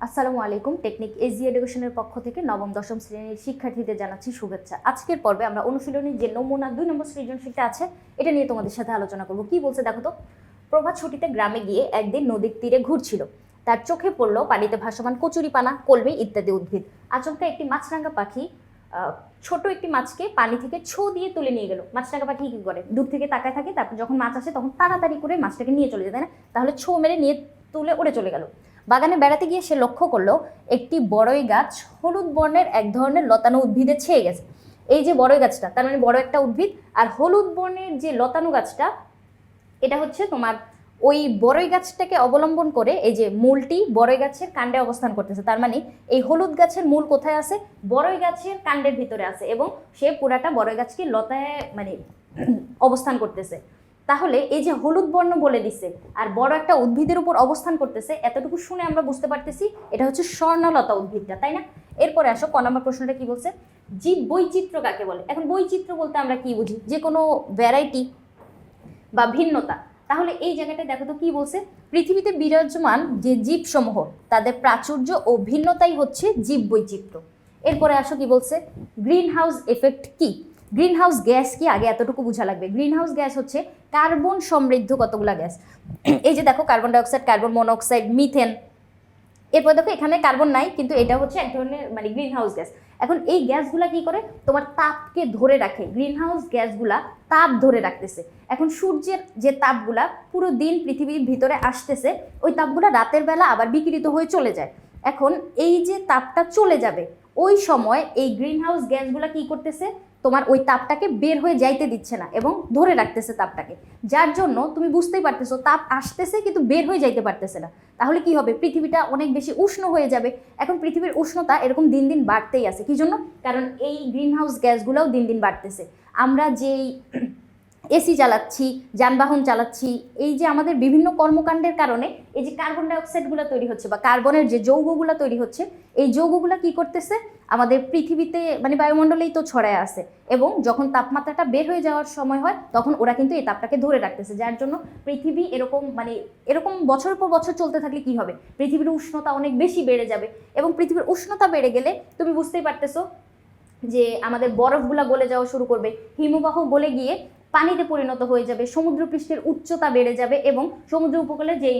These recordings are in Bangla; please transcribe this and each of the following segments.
আসসালামু আলাইকুম। টেকনিক এজি এডুকেশনের পক্ষ থেকে নবম দশম শ্রেণীর শিক্ষার্থীদের জানাচ্ছি শুভেচ্ছা। আজকের পর্বে আমরা অনুশীলনী যে নমুনা 2 নম্বর সৃজনশীলটা আছে এটা নিয়ে তোমাদের সাথে আলোচনা করব। কি বলছে দেখো তো। প্রভাত ছুটিতে গ্রামে গিয়ে একদিন নদীর তীরে ঘুরছিল। তার চোখে পড়ল পানিতে ভাসমান কচুরিপানা, কলমি ইত্যাদি উদ্ভিদ। আচমকা একটি মাছরাঙা পাখি ছোট একটি মাছকে পানি থেকে ছো দিয়ে তুলে নিয়ে গেল। মাছরাঙা পাখি কি করে, দূর থেকে তাকায় থাকে, তারপর যখন মাছ আসে তখন তাড়াতাড়ি করে মাছটাকে নিয়ে চলে যায়, তাই না? তাহলে ছো মেরে নিয়ে তুলে উড়ে চলে গেল। বাগানে বেড়াতে গিয়ে সে লক্ষ্য করলো একটি বড়ই গাছ হলুদ বর্ণের এক ধরনের লতানো উদ্ভিদে ছেয়ে গেছে। এই যে বড়ই গাছটা, তার মানে বড় একটা উদ্ভিদ, আর হলুদ বর্ণের যে লতানো গাছটা এটা হচ্ছে তোমার ওই বড়ই গাছটাকে অবলম্বন করে এই যে মূলটি বড়ই গাছের কাণ্ডে অবস্থান করতেছে। তার মানে এই হলুদ গাছের মূল কোথায় আছে? বড়ই গাছের কাণ্ডের ভিতরে আছে, এবং সে পুরাটা বড়ই গাছকে লতায় মানে অবস্থান করতেছে। তাহলে এই যে হলুদ বর্ণ বলে দিছে আর বড় একটা উদ্ভিদের উপর অবস্থান করতেছে, এতটুকু শুনে আমরা বুঝতে পারতেছি এটা হচ্ছে স্বর্ণলতা উদ্ভিদটা, তাই না? এরপরে আসো ক নম্বর প্রশ্নটা কি বলছে, জীব বৈচিত্র্য কাকে বলে? এখন বৈচিত্র্য বলতে আমরা কি বুঝি? যে কোনো ভ্যারাইটি বা ভিন্নতা। তাহলে এই জায়গাটায় দেখো তো কি বলছে, পৃথিবীতে বিরাজমান যে জীবসমূহ তাদের প্রাচুর্য ও ভিন্নতাই হচ্ছে জীব বৈচিত্র্য। এরপরে আসো কি বলছে, গ্রিন হাউস এফেক্ট কি? গ্রিন হাউস গ্যাস কি আগে এতটুকু বোঝা লাগবে। গ্রিন হাউস গ্যাস হচ্ছে কার্বন সমৃদ্ধ কতগুলা গ্যাস। এই যে দেখো, carbon dioxide, carbon monoxide, methane. এরপর দেখো এখানে কার্বন নাই, কিন্তু এটা হচ্ছে এক ধরনের মানে গ্রিন হাউস গ্যাস। এখন এই গ্যাসগুলা কি করে, তোমার তাপকে ধরে রাখে। গ্রিন হাউস গ্যাসগুলা তাপ ধরে রাখতেছে। এখন সূর্যের যে তাপগুলা পুরো দিন পৃথিবীর ভিতরে আসতেছে, ওই তাপগুলা রাতের বেলা আবার বিকিরিত হয়ে চলে যায়। এখন এই যে তাপটা চলে যাবে, ওই সময় এই গ্রিন হাউস গ্যাসগুলা কি করতেছে, তোমার ওই তাপটাকে বের হয়ে যাইতে দিচ্ছে না এবং ধরে রাখতেছে তাপটাকে। যার জন্য তুমি বুঝতেই পারতেছো তাপ আসতেছে কিন্তু বের হয়ে যাইতে পারতেছে না। তাহলে কি হবে, পৃথিবীটা অনেক বেশি উষ্ণ হয়ে যাবে। এখন পৃথিবীর উষ্ণতা এরকম দিন দিন বাড়তেই আছে। কি জন্য? কারণ এই গ্রিন হাউস গ্যাসগুলোও দিন দিন বাড়তেছে। আমরা যেই এসি চালাচ্ছি, যানবাহন চালাচ্ছি, এই যে আমাদের বিভিন্ন কর্মকাণ্ডের কারণে এই যে কার্বন ডাইঅক্সাইডগুলো তৈরি হচ্ছে বা কার্বনের যে যৌগগুলো তৈরি হচ্ছে, এই যৌগগুলো কি করতেছে, আমাদের পৃথিবীতে মানে বায়ুমণ্ডলেই তো ছড়ায় আছে, এবং যখন তাপমাত্রাটা বের হয়ে যাওয়ার সময় হয় তখন ওরা কিন্তু এই তাপটাকে ধরে রাখতেছে। যার জন্য পৃথিবী এরকম মানে এরকম বছরের পর বছর চলতে থাকলে কি হবে, পৃথিবীর উষ্ণতা অনেক বেশি বেড়ে যাবে। এবং পৃথিবীর উষ্ণতা বেড়ে গেলে তুমি বুঝতেই পারতেছো যে আমাদের বরফগুলা গলে যাওয়া শুরু করবে, হিমবাহ গলে গিয়ে পানিতে পরিণত হয়ে যাবে, সমুদ্রপৃষ্ঠের উচ্চতা বেড়ে যাবে, এবং সমুদ্র উপকূলে যেই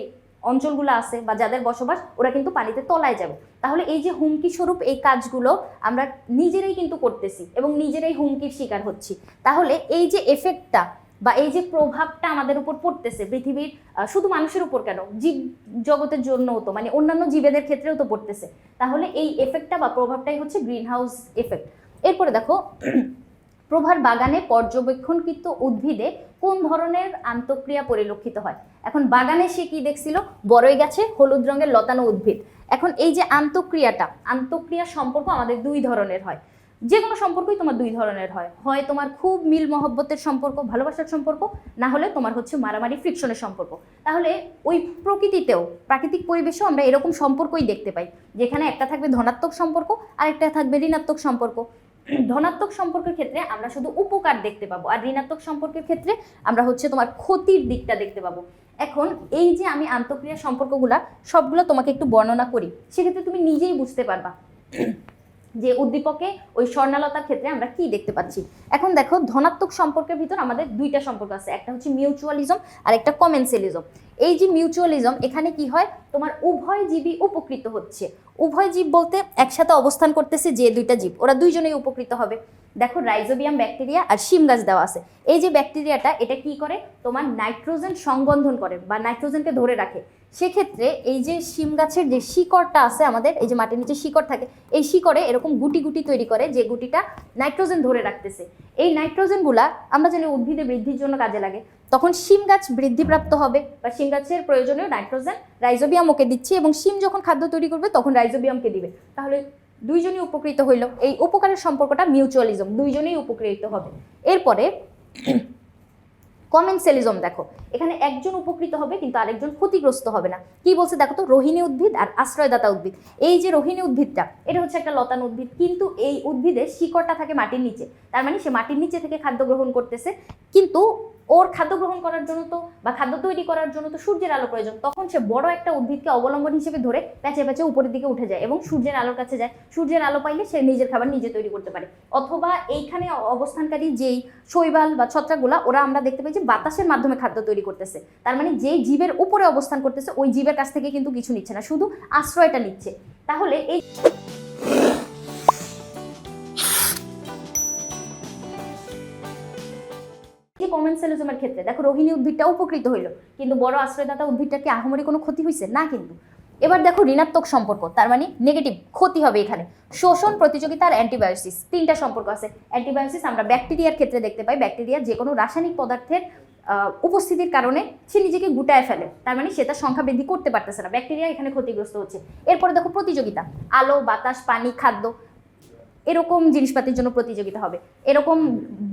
অঞ্চলগুলো আছে বা যাদের বসবাস ওরা কিন্তু পানিতে তলায় যাবে। তাহলে এই যে হুমকি স্বরূপ এই কাজগুলো আমরা নিজেরাই কিন্তু করতেছি এবং নিজেরাই হুমকির শিকার হচ্ছি। তাহলে এই যে এফেক্টটা বা এই যে প্রভাবটা আমাদের উপর পড়তেছে পৃথিবীর, শুধু মানুষের উপর কেন, জীব জগতের জন্যও তো মানে অন্যান্য জীবেদের ক্ষেত্রেও তো পড়তেছে। তাহলে এই এফেক্টটা বা প্রভাবটাই হচ্ছে গ্রিন হাউস এফেক্ট। এরপরে দেখো, প্রভার বাগানে পর্যবেক্ষণকৃত উদ্ভিদে কোন ধরনের আন্তঃক্রিয়া পরিলক্ষিত হয়? এখন বাগানে সে কি দেখছিল, বড়ই গাছে হলুদ রঙের লতানো উদ্ভিদ। এখন এই যে আন্তঃক্রিয়া সম্পর্ক আমাদের দুই ধরনের হয়। যে কোনো সম্পর্কই তোমার দুই ধরনের হয়, হয় তোমার খুব মিল মহব্বতের সম্পর্ক, ভালোবাসার সম্পর্ক, না হলে তোমার হচ্ছে মারামারি ফ্রিকশনের সম্পর্ক। তাহলে ওই প্রকৃতিতেও, প্রাকৃতিক পরিবেশেও আমরা এরকম সম্পর্কই দেখতে পাই, যেখানে একটা থাকবে ধনাত্মক সম্পর্ক আর একটা থাকবে ঋণাত্মক সম্পর্ক। ধনাত্মক সম্পর্কের ক্ষেত্রে আমরা শুধু উপকার দেখতে পাবো, আর ঋণাত্মক সম্পর্কের ক্ষেত্রে আমরা হচ্ছে তোমার ক্ষতির দিকটা দেখতে পাবো। এখন এই যে আমি আন্তঃক্রিয়া সম্পর্কগুলা সবগুলো তোমাকে একটু বর্ণনা করি, সেক্ষেত্রে তুমি নিজেই বুঝতে পারবা যে উদ্দীপকে ওই স্বর্ণালতার ক্ষেত্রে আমরা কি দেখতে পাচ্ছি। এখন দেখো, ধনাত্মক সম্পর্কের ভিতর আমাদের দুইটা সম্পর্ক আছে, একটা হচ্ছে মিউচুয়ালিজম আর একটা কমেন্সিয়ালিজম। এই যে মিউচুয়ালিজম, এখানে কি হয়, তোমার উভয় জীবই উপকৃত হচ্ছে। উভয় জীব বলতে একসাথে অবস্থান করতেছে যে দুইটা জীব, ওরা দুইজনেই উপকৃত হবে। দেখো, রাইজোবিয়াম ব্যাকটেরিয়া আর শিম গাছ দেওয়া আছে। এই যে ব্যাকটেরিয়াটা, এটা কি করে, তোমার নাইট্রোজেন সংবন্ধন করে বা নাইট্রোজেনকে ধরে রাখে। সেক্ষেত্রে এই যে শিম গাছের যে শিকড়টা আছে আমাদের, এই যে মাটির নিচে শিকড় থাকে, এই শিকড়ে এরকম গুটি গুটি তৈরি করে, যে গুটিটা নাইট্রোজেন ধরে রাখতেছে। এই নাইট্রোজেনগুলা আমরা জানি উদ্ভিদে বৃদ্ধির জন্য কাজে লাগে। তখন শিম গাছ বৃদ্ধিপ্রাপ্ত হবে বা শিম গাছের প্রয়োজনীয় নাইট্রোজেন রাইজোবিয়াম ওকে দিচ্ছে, এবং শিম যখন খাদ্য তৈরি করবে তখন রাইজোবিয়ামকে দিবে। তাহলে দুইজনই উপকৃত হইল। এই উপকারের সম্পর্কটা মিউচুয়ালিজম, দুইজনেই উপকৃত হবে। এরপরে কমেন্সিয়ালিজম, দেখো এখানে একজন উপকৃত হবে কিন্তু আরেকজন ক্ষতিগ্রস্ত হবে না। কি বলছে দেখো তো, রোহিণী উদ্ভিদ আর আশ্রয়দাতা উদ্ভিদ। এই যে রোহিণী উদ্ভিদটা, এটা হচ্ছে একটা লতানো উদ্ভিদ, কিন্তু এই উদ্ভিদের শিকড়টা থাকে মাটির নিচে। তার মানে সে মাটির নিচে থেকে খাদ্য গ্রহণ করতেছে, কিন্তু ওর খাদ্য গ্রহণ করার জন্য তো বা খাদ্য তৈরি করার জন্য তো সূর্যের আলো প্রয়োজন। তখন সে বড় একটা উদ্ভিদকে অবলম্বন হিসেবে ধরে প্যাচে প্যাচে উপরের দিকে উঠে যায় এবং সূর্যের আলোর কাছে যায়। সূর্যের আলো পাইলে সে নিজের খাবার নিজে তৈরি করতে পারে। অথবা এইখানে অবস্থানকারী যেই শৈবাল বা ছত্রাকগুলা, ওরা আমরা দেখতে পাই যে বাতাসের মাধ্যমে খাদ্য তৈরি করতেছে। তার মানে যেই জীবের উপরে অবস্থান করতেছে ওই জীবের কাছ থেকে কিন্তু কিছু নিচ্ছে না, শুধু আশ্রয়টা নিচ্ছে। তাহলে এই কমেন্সেলিজমের ক্ষেত্রে দেখো রোহিণী উদ্ভিদটা উপকৃত হইল, কিন্তু বড় আশ্রয়দাতা উদ্ভিদটা কি আহামরি কোনো ক্ষতি হয়েছে না কিন্তু। এবার দেখো ঋণাত্মক সম্পর্ক, তার মানে নেগেটিভ ক্ষতি হবে এখানে। শোষণ, প্রতিযোগিতা আর অ্যান্টিবায়োসিস, তিনটা সম্পর্ক আছে। অ্যান্টিবায়োসিস আমরা ব্যাকটেরিয়ার ক্ষেত্রে দেখতে পাই। ব্যাকটেরিয়া যে কোনো রাসায়নিক পদার্থের উপস্থিতির কারণে সে নিজেকে গুটায় ফেলে, তার মানে সে তার সংখ্যা বৃদ্ধি করতে পারতেছে না, ব্যাকটেরিয়া এখানে ক্ষতিগ্রস্ত হচ্ছে। এরপরে দেখো প্রতিযোগিতা, আলো, বাতাস, পানি, খাদ্য এরকম জিনিসপাতির জন্য প্রতিযোগিতা হবে। এরকম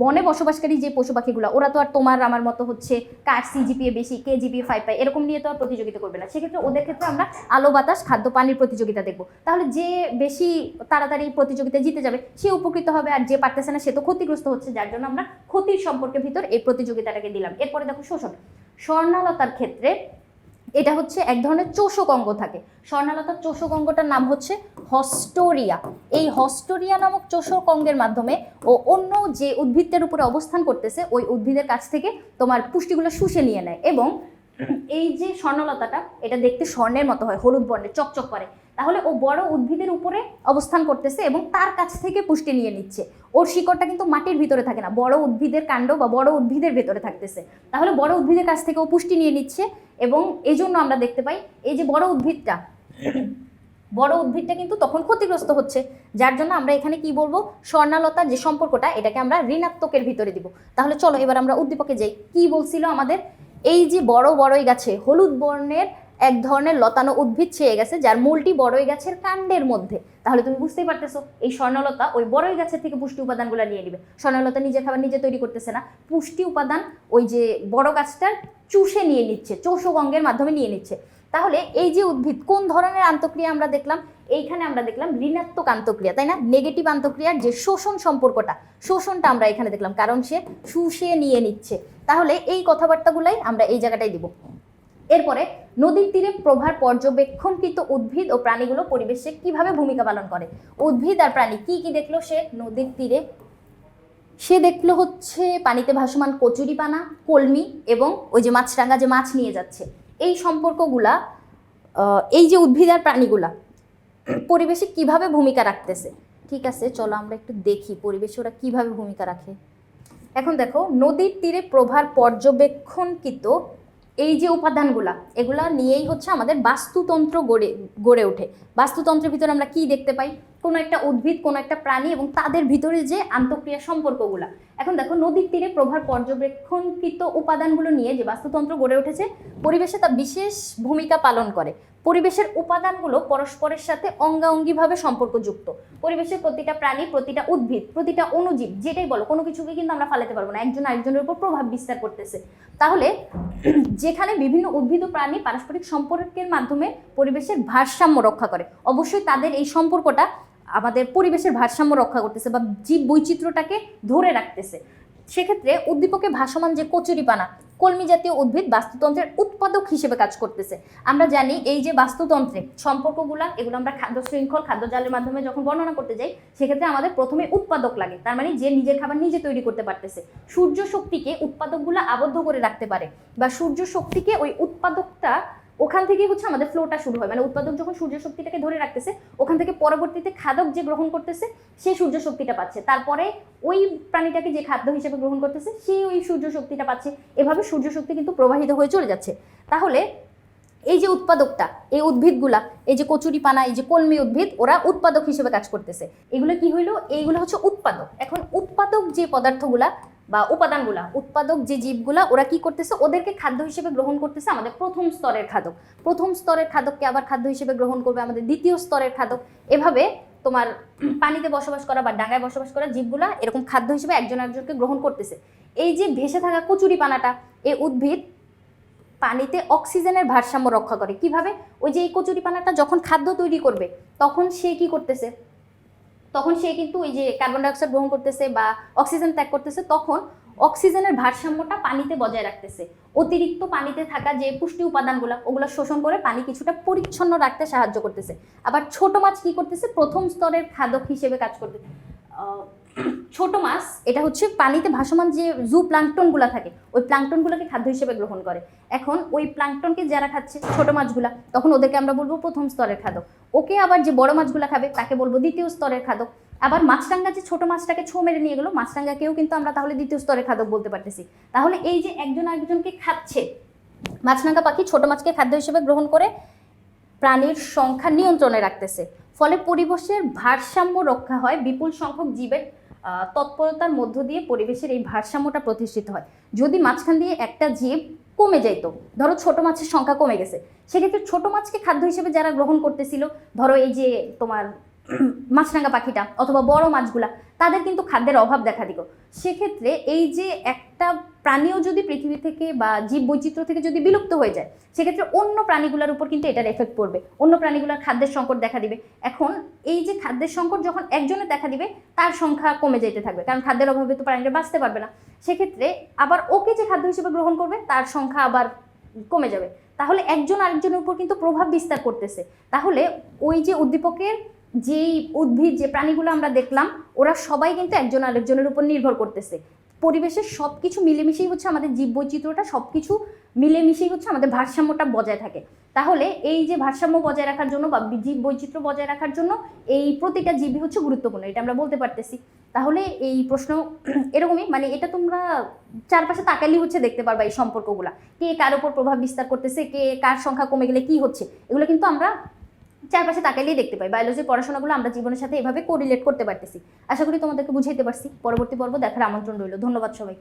বনে বসবাসকারী যে পশু পাখিগুলো, ওরা তো আর তোমার আমার মতো হচ্ছে কার সিজিপিএ বেশি, কে জিপিএ 5 পায় এরকম নিয়ে তো আর প্রতিযোগিতা করবে না। সেক্ষেত্রে ওদের ক্ষেত্রে আমরা আলো, বাতাস, খাদ্য, পানির প্রতিযোগিতা দেখবো। তাহলে যে বেশি তাড়াতাড়ি প্রতিযোগিতায় জিতে যাবে সে উপকৃত হবে, আর যে পারতেছে না সে তো ক্ষতিগ্রস্ত হচ্ছে, যার জন্য আমরা ক্ষতির সম্পর্কের ভিতর এই প্রতিযোগিতাটাকে দিলাম। এরপরে দেখো শোষণ। স্বর্ণালতার ক্ষেত্রে এটা হচ্ছে এক ধরনের চোষক অঙ্গ থাকে। স্বর্ণালতার চোষক অঙ্গটার নাম হচ্ছে হস্টোরিয়া। এই হস্টোরিয়া নামক চোষক অঙ্গের মাধ্যমে ও অন্য যে উদ্ভিদের উপরে অবস্থান করতেছে ওই উদ্ভিদের কাছ থেকে তোমার পুষ্টিগুলো শুষে নিয়ে নেয়। এবং এই যে স্বর্ণলতাটা, এটা দেখতে স্বর্ণের মতো হয়, হলুদ বর্ণের, চকচক করে। তাহলে ও বড় উদ্ভিদের উপরে অবস্থান করতেছে এবং তার কাছ থেকে পুষ্টি নিয়ে নিচ্ছে। ওর শিকড়টা কিন্তু মাটির ভিতরে থাকে না, বড় উদ্ভিদের কাণ্ড বা বড় উদ্ভিদের ভেতরে থাকতেছে। তাহলে বড় উদ্ভিদের কাছ থেকে ও পুষ্টি নিয়ে নিচ্ছে এবং এই জন্য আমরা দেখতে পাই এই যে বড় উদ্ভিদটা কিন্তু তখন ক্ষতিগ্রস্ত হচ্ছে, যার জন্য আমরা এখানে কি বলবো, স্বর্ণালতার যে সম্পর্কটা এটাকে আমরা ঋণাত্মকের ভিতরে দিব। তাহলে চলো এবার আমরা উদ্দীপকে যাই। কি বলছিল আমাদের, এই যে বড়ই গাছে হলুদ বর্ণের এক ধরনের লতানো উদ্ভিদ ছেয়ে গেছে, যার মূলটি বড়ই গাছের কাণ্ডের মধ্যে। তাহলে তুমি বুঝতেই পারতেছো এই স্বর্ণলতা ওই বড়ই গাছের থেকে পুষ্টি উপাদানগুলো নিয়ে নিবে। স্বর্ণলতা নিজের খাবার নিজে তৈরি করতেছে না, পুষ্টি উপাদান ওই যে বড় গাছটার চুষে নিয়ে নিচ্ছে, চোষক অঙ্গের মাধ্যমে নিয়ে নিচ্ছে। তাহলে এই যে উদ্ভিদ কোন ধরনের আন্তঃক্রিয়া আমরা দেখলাম, এইখানে আমরা দেখলাম ঋণাত্মক আন্তঃক্রিয়া, তাই না? নেগেটিভ আন্তঃক্রিয়ার যে শোষণ সম্পর্কটা, শোষণটা আমরা এখানে দেখলাম, কারণ সে শুষে নিয়ে নিচ্ছে। তাহলে এই কথাবার্তাগুলাই আমরা এই জায়গাটায় দিব। এরপরে নদীর তীরে প্রভার পর্যবেক্ষণকৃত উদ্ভিদ ও প্রাণীগুলো পরিবেশে কিভাবে ভূমিকা পালন করে। উদ্ভিদ আর প্রাণী কি কি দেখলো সে নদীর তীরে? সে দেখলো হচ্ছে পানিতে ভাসমান কচুরিপানা, কলমি এবং ওই যে মাছরাঙা যে মাছ নিয়ে যাচ্ছে। এই সম্পর্কগুলা, এই যে উদ্ভিদ আর প্রাণীগুলা পরিবেশে কিভাবে ভূমিকা রাখতেছে। ঠিক আছে, চলো আমরা একটু দেখি পরিবেশে ওরা কিভাবে ভূমিকা রাখে। এখন দেখো নদীর তীরে প্রভার পর্যবেক্ষণকৃত এই যে উপাদানগুলা, এগুলা নিয়েই হচ্ছে আমাদের বাস্তুতন্ত্র গড়ে ওঠে। বাস্তুতন্ত্রের ভিতরে আমরা কি দেখতে পাই, কোনো একটা উদ্ভিদ, কোনো একটা প্রাণী এবং তাদের ভিতরে যে আন্তঃক্রিয়া সম্পর্কগুলা। এখন দেখো নদীর তীরে প্রভার পর্যবেক্ষণকৃত উপাদানগুলো নিয়ে যে বাস্তুতন্ত্র গড়ে উঠেছে, পরিবেশে তা বিশেষ ভূমিকা পালন করে। পরিবেশের উপাদানগুলো পরস্পরের সাথে অঙ্গাঙ্গিভাবে সম্পর্কযুক্ত। পরিবেশের প্রতিটা প্রাণী, প্রতিটা উদ্ভিদ, প্রতিটা অণুজীব, যেটাই বলো, কোনো কিছুকে কিন্তু আমরা ফালাতে পারবো না, একজন আরেকজনের উপর প্রভাব বিস্তার করতেছে। তাহলে যেখানে বিভিন্ন উদ্ভিদ ও প্রাণী পারস্পরিক সম্পর্কের মাধ্যমে পরিবেশের ভারসাম্য রক্ষা করে, অবশ্যই তাদের এই সম্পর্কটা আমাদের পরিবেশের ভারসাম্য রক্ষা করতেছে বা জীব বৈচিত্র্যটাকে ধরে রাখতেছে। সেক্ষেত্রে উদ্দীপকে ভাসমান যে কচুরিপানা, কলমি জাতীয় উদ্ভিদ বাস্তুতন্ত্রের উৎপাদক হিসেবে কাজ করতেছে। আমরা জানি এই যে বাস্তুতন্ত্রে সম্পর্কগুলা, এগুলো আমরা খাদ্য শৃঙ্খল, খাদ্য জালের মাধ্যমে যখন বর্ণনা করতে যাই, সেক্ষেত্রে আমাদের প্রথমে উৎপাদক লাগে, তার মানে যে নিজের খাবার নিজে তৈরি করতে পারতেছে। সূর্য শক্তিকে উৎপাদকগুলা আবদ্ধ করে রাখতে পারে, বা সূর্য শক্তিকে ওই উৎপাদকটা, ওখান থেকেই হচ্ছে আমাদের ফ্লোটা শুরু হয়। মানে উৎপাদক যখন সূর্য শক্তিটাকে ধরে রাখতেছে, ওখান থেকে পরবর্তীতে খাদক যে গ্রহণ করতেছে সে সূর্য শক্তিটা পাচ্ছে, তারপরে ওই প্রাণীটাকে যে খাদ্য হিসেবে গ্রহণ করতেছে সে ওই সূর্য শক্তিটা পাচ্ছে। এভাবে সূর্য শক্তি কিন্তু প্রবাহিত হয়ে চলে যাচ্ছে। তাহলে এই যে উৎপাদকটা, এই উদ্ভিদগুলা, এই যে কচুরিপানা, এই যে কলমি উদ্ভিদ, ওরা উৎপাদক হিসেবে কাজ করতেছে। এগুলো কি হইলো, এইগুলো হচ্ছে উৎপাদক। এখন উৎপাদক যে পদার্থগুলা বা উপাদানগুলা, উৎপাদক যে জীবগুলা, ওরা কি করতেছে, ওদেরকে খাদ্য হিসেবে গ্রহণ করতেছে আমাদের প্রথম স্তরের খাদক। প্রথম স্তরের খাদককে আবার খাদ্য হিসেবে গ্রহণ করবে আমাদের দ্বিতীয় স্তরের খাদক। এভাবে তোমার পানিতে বসবাস করা বা ডাঙায় বসবাস করা জীবগুলা এরকম খাদ্য হিসেবে একজন একজনকে গ্রহণ করতেছে। এই যে ভেসে থাকা কচুরিপানাটা, এই উদ্ভিদ পানিতে অক্সিজেনের ভারসাম্য রক্ষা করে। কিভাবে, ওই যে এই কচুরিপানাটা যখন খাদ্য তৈরি করবে তখন সে কি করতেছে, তখন সে কিন্তু ওই যে কার্বন ডাইঅক্সাইড গ্রহণ করতেছে বা অক্সিজেন ত্যাগ করতেছে, তখন অক্সিজেনের ভারসাম্যটা পানিতে বজায় রাখতেছে। অতিরিক্ত পানিতে থাকা যে পুষ্টি উপাদানগুলো ওগুলো শোষণ করে পানি কিছুটা পরিচ্ছন্ন রাখতে সাহায্য করতেছে। আবার ছোট মাছ কি করতেছে, প্রথম স্তরের খাদক হিসেবে কাজ করতেছে। ছোট মাছ এটা হচ্ছে পানিতে ভাসমান যে জু প্লাঙ্কটনগুলো থাকে ওই প্লাঙ্কটনগুলোকে খাদ্য হিসেবে গ্রহণ করে। এখন ওই প্লাঙ্কটনকে যারা খাচ্ছে ছোট মাছগুলা, তখন ওদেরকে আমরা বলবো প্রথম স্তরের খাদক। ওকে আবার যে বড় মাছগুলো খাবে তাকে বলবো দ্বিতীয় স্তরের খাদক। আবার মাছরাঙা যে ছোট মাছটাকে ছো মেরে নিয়ে গেলো, মাছরাঙাকেও কিন্তু আমরা তাহলে দ্বিতীয় স্তরের খাদক বলতে পারতেছি। তাহলে এই যে একজন আরেকজনকে খাচ্ছে, মাছরাঙা পাখি ছোট মাছকে খাদ্য হিসেবে গ্রহণ করে প্রাণীর সংখ্যা নিয়ন্ত্রণে রাখতেছে। ফলে পরিবেশের ভারসাম্য রক্ষা হয়, বিপুল সংখ্যক জীবের তৎপরতার মধ্য দিয়ে পরিবেশের এই ভারসাম্যটা প্রতিষ্ঠিত হয়। যদি মাঝখান দিয়ে একটা জীব কমে যাইত, ধরো ছোট মাছের সংখ্যা কমে গেছে, সেক্ষেত্রে ছোট মাছকে খাদ্য হিসেবে যারা গ্রহণ করতেছিল, ধরো এই যে তোমার মাছরাঙা পাখিটা অথবা বড় মাছগুলা, তাদের কিন্তু খাদ্যের অভাব দেখা দিত। সেক্ষেত্রে এই যে একটা প্রাণীও যদি পৃথিবী থেকে বা জীব বৈচিত্র্য থেকে যদি বিলুপ্ত হয়ে যায়, সেক্ষেত্রে অন্য প্রাণীগুলোর উপর কিন্তু এটার এফেক্ট পড়বে, অন্য প্রাণীগুলোর খাদ্যের সংকট দেখা দিবে। এখন এই যে খাদ্যের সংকট যখন একজনের দেখা দিবে, তার সংখ্যা কমে যেতে থাকবে, কারণ খাদ্যের অভাবে তো প্রাণীরা বাঁচতে পারবে না। সেক্ষেত্রে আবার ওকে যে খাদ্য হিসেবে গ্রহণ করবে তার সংখ্যা আবার কমে যাবে। তাহলে একজন আরেকজনের উপর কিন্তু প্রভাব বিস্তার করতেছে। তাহলে ওই যে উদ্দীপকের যেই উদ্ভিদ যে প্রাণীগুলো আমরা দেখলাম, ওরা সবাই কিন্তু একজন আরেকজনের উপর নির্ভর করতেছে। পরিবেশের সব কিছু মিলেমিশেই হচ্ছে আমাদের জীব বৈচিত্র্যটা, সব কিছু মিলেমিশেই হচ্ছে আমাদের ভারসাম্যটা বজায় থাকে। তাহলে এই যে ভারসাম্য বজায় রাখার জন্য বা জীব বৈচিত্র্য বজায় রাখার জন্য এই প্রতিটা জীবই হচ্ছে গুরুত্বপূর্ণ, এটা আমরা বলতে পারতেছি। তাহলে এই প্রশ্ন এরকমই, মানে এটা তোমরা চারপাশে তাকালেই হচ্ছে দেখতে পারবা এই সম্পর্কগুলা, কে কার উপর প্রভাব বিস্তার করতেছে, কে কার সংখ্যা কমে গেলে কি হচ্ছে, এগুলো কিন্তু আমরা চারপাশে তাকাইলেই দেখতে পাই। বায়োলজির পড়াশোনাগুলো আমরা জীবনের সাথে এভাবে কোরিলেট করতে পারতেছি। আশা করি তোমাদেরকে বুঝাইতে পারছি। পরবর্তী পর্ব দেখার আমন্ত্রণ রইল। ধন্যবাদ সবাই।